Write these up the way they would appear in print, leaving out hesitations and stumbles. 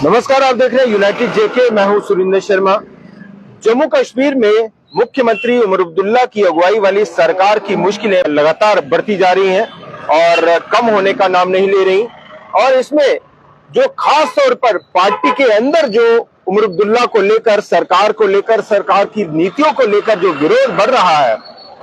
नमस्कार, आप देख रहे हैं यूनाइटेड जेके। मैं हूं सुरेंद्र शर्मा। जम्मू कश्मीर में मुख्यमंत्री उमर अब्दुल्ला की अगुवाई वाली सरकार की मुश्किलें लगातार बढ़ती जा रही हैं और कम होने का नाम नहीं ले रही। और इसमें जो खास तौर पर पार्टी के अंदर जो उमर अब्दुल्ला को लेकर, सरकार को लेकर, सरकार की नीतियों को लेकर जो विरोध बढ़ रहा है,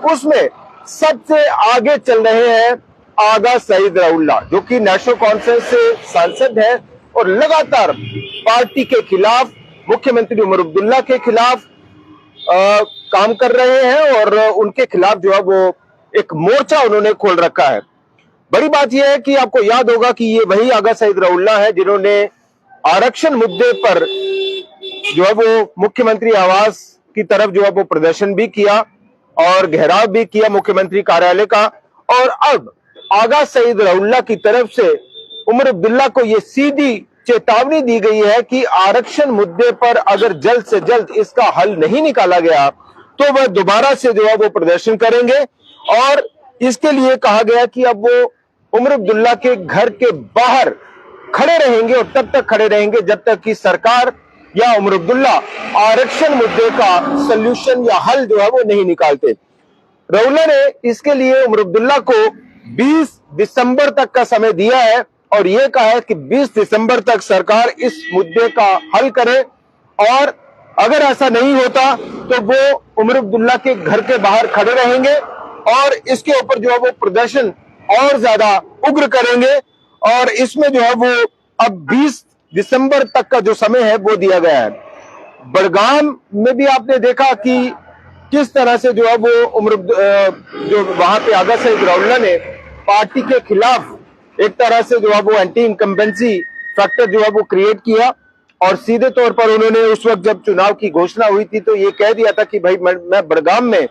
उसमें सबसे आगे चल रहे हैं आगा सईद रऊल्ला, जो कि नेशनल कॉन्फ्रेंस से सांसद है और लगातार पार्टी के खिलाफ, मुख्यमंत्री उमर अब्दुल्ला के खिलाफ काम कर रहे हैं और उनके खिलाफ जो है वो एक मोर्चा उन्होंने खोल रखा है। बड़ी बात यह है कि आपको याद होगा कि ये वही आगा सईद रऊल्ला है जिन्होंने आरक्षण मुद्दे पर जो है वो मुख्यमंत्री आवास की तरफ जो है वो प्रदर्शन भी किया और घेराव भी किया मुख्यमंत्री कार्यालय का। और अब आगा सईद रऊल्ला की तरफ से उमर अब्दुल्ला को यह सीधी चेतावनी दी गई है कि आरक्षण मुद्दे पर अगर जल्द से जल्द इसका हल नहीं निकाला गया तो वह दोबारा से जो है वो प्रदर्शन करेंगे। और इसके लिए कहा गया कि अब वो उमर अब्दुल्ला के घर के बाहर खड़े रहेंगे और तब तक खड़े रहेंगे जब तक कि सरकार या उमर अब्दुल्ला आरक्षण मुद्दे का सल्यूशन या हल जो है वो नहीं निकालते। रऊल्ला ने इसके लिए उमर अब्दुल्ला को 20 दिसंबर तक का समय दिया है और यह कहा है कि 20 दिसंबर तक सरकार इस मुद्दे का हल करे और अगर ऐसा नहीं होता तो वो उमर अब्दुल्ला के घर के बाहर खड़े रहेंगे और इसके ऊपर जो है वो प्रदर्शन और ज्यादा उग्र करेंगे। और इसमें जो है वो अब 20 दिसंबर तक का जो समय है वो दिया गया है। बड़गाम में भी आपने देखा कि किस तरह से जो है वो जो वहां पे आगा सईद रऊल्ला ने पार्टी के खिलाफ एक तरह से जो है वो एंटी इनकम्बेंसी फैक्टर जो है वो क्रिएट किया और सीधे तौर पर उन्होंने उस वक्त जब चुनाव की घोषणा हुई थी तो ये कह दिया था कि भाई मैं बड़गाम में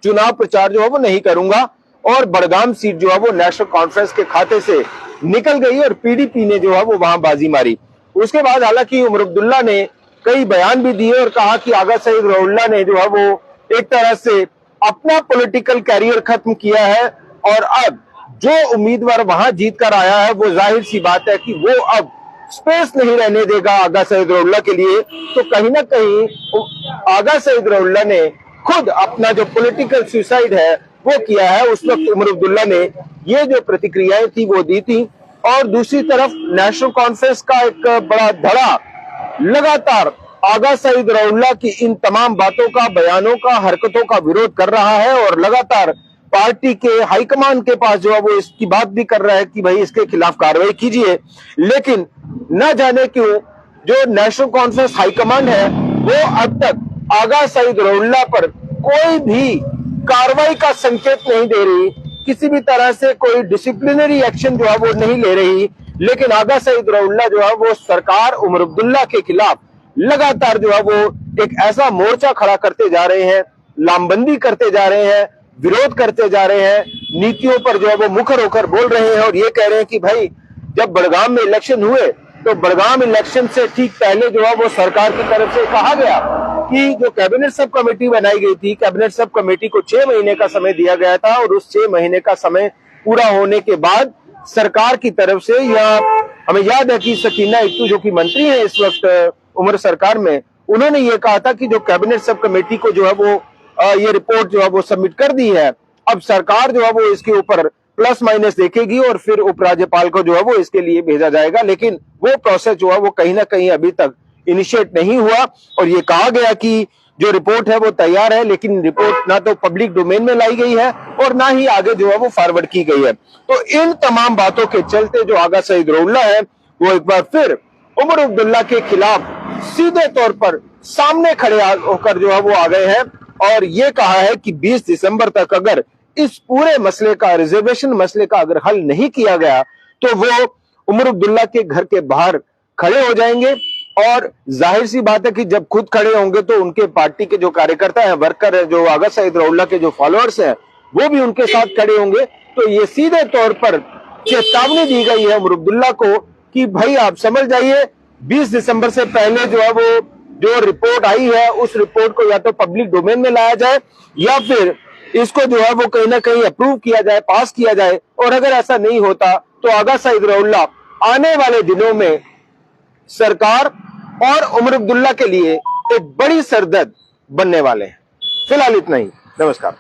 चुनाव प्रचार जो है वो नहीं करूंगा। और बड़गाम सीट जो है वो नेशनल कॉन्फ्रेंस के खाते से निकल गई और पीडीपी ने जो है वो वहां बाजी मारी। उसके बाद हालांकि उमर अब्दुल्ला ने कई बयान भी दिए और कहा कि आगा सईद रऊल्ला ने जो है वो एक तरह से अपना पॉलिटिकल कैरियर खत्म किया है और अब जो उम्मीदवार वहां जीत कर आया है वो जाहिर सी बात है कि वो अब स्पेस नहीं रहने देगा आगा सईद रऊल्ला के लिए। तो कहीं ना कहीं आगा सईद रऊल्ला ने खुद अपना जो पॉलिटिकल सुसाइड है वो किया है। उस वक्त उमर अब्दुल्ला ने ये जो प्रतिक्रियाएं थी वो दी थी। और दूसरी तरफ नेशनल कॉन्फ्रेंस का एक बड़ा धड़ा लगातार आगा सईद रऊल्ला की इन तमाम बातों का, बयानों का, हरकतों का विरोध कर रहा है और लगातार पार्टी के हाईकमान के पास जो है वो इसकी बात भी कर रहा है कि भाई इसके खिलाफ कार्रवाई कीजिए। लेकिन न जाने क्यों जो नेशनल कॉन्फ्रेंस हाईकमान है वो अब तक आगा सईद रऊल्ला पर कोई भी कार्रवाई का संकेत नहीं दे रही, किसी भी तरह से कोई डिसिप्लिनरी एक्शन जो है वो नहीं ले रही। लेकिन आगा सईद रऊल्ला जो है वो सरकार उमर अब्दुल्ला के खिलाफ लगातार जो है वो एक ऐसा मोर्चा खड़ा करते जा रहे हैं, लामबंदी करते जा रहे हैं, विरोध करते जा रहे हैं, नीतियों पर जो है वो मुखर होकर बोल रहे हैं और ये कह रहे हैं कि भाई जब बड़गाम में इलेक्शन हुए तो बड़गाम इलेक्शन से ठीक पहले जो है वो सरकार की तरफ से कहा गया कि जो कैबिनेट सब कमेटी बनाई गई थी, कैबिनेट सब कमेटी को 6 महीने का समय दिया गया था और उस 6 महीने का समय पूरा होने के बाद सरकार की तरफ से, या हमें याद है कि सकीना इत्तू जो कि मंत्री है इस वक्त उमर सरकार में, उन्होंने ये कहा था कि जो कैबिनेट सब कमेटी को जो है वो ये रिपोर्ट जो है वो सबमिट कर दी है। अब सरकार जो है वो इसके ऊपर प्लस माइनस देखेगी और फिर उपराज्यपाल को जो है वो इसके लिए भेजा जाएगा। लेकिन वो प्रोसेस जो है वो कहीं ना कहीं अभी तक इनिशिएट नहीं हुआ और ये कहा गया कि जो रिपोर्ट है वो तैयार है, लेकिन रिपोर्ट ना तो पब्लिक डोमेन में लाई गई है और ना ही आगे जो है वो फॉरवर्ड की गई है। तो इन तमाम बातों के चलते जो आगा सईद रऊल्ला है वो एक बार फिर उमर अब्दुल्ला के खिलाफ सीधे तौर पर सामने खड़े होकर जो है वो आ गए हैं और ये कहा है कि 20 दिसंबर तक अगर इस पूरे मसले का, रिजर्वेशन मसले का अगर हल नहीं किया गया तो वो उमर अब्दुल्ला के घर के बाहर खड़े हो जाएंगे। और जाहिर सी बात है कि जब खुद खड़े होंगे तो उनके पार्टी के जो कार्यकर्ता हैं, वर्कर है, जो आगा सईद रऊल्ला के जो फॉलोअर्स हैं, वो भी उनके साथ खड़े होंगे। तो ये सीधे तौर पर चेतावनी दी गई है उमर अब्दुल्ला को कि भाई आप समझ जाइए 20 दिसंबर से पहले जो है वो जो रिपोर्ट आई है उस रिपोर्ट को या तो पब्लिक डोमेन में लाया जाए या फिर इसको जो है वो कहीं ना कहीं अप्रूव किया जाए, पास किया जाए। और अगर ऐसा नहीं होता तो आगा सईद रऊल्ला आने वाले दिनों में सरकार और उमर अब्दुल्ला के लिए एक बड़ी सरदर्द बनने वाले हैं। फिलहाल इतना ही। नमस्कार।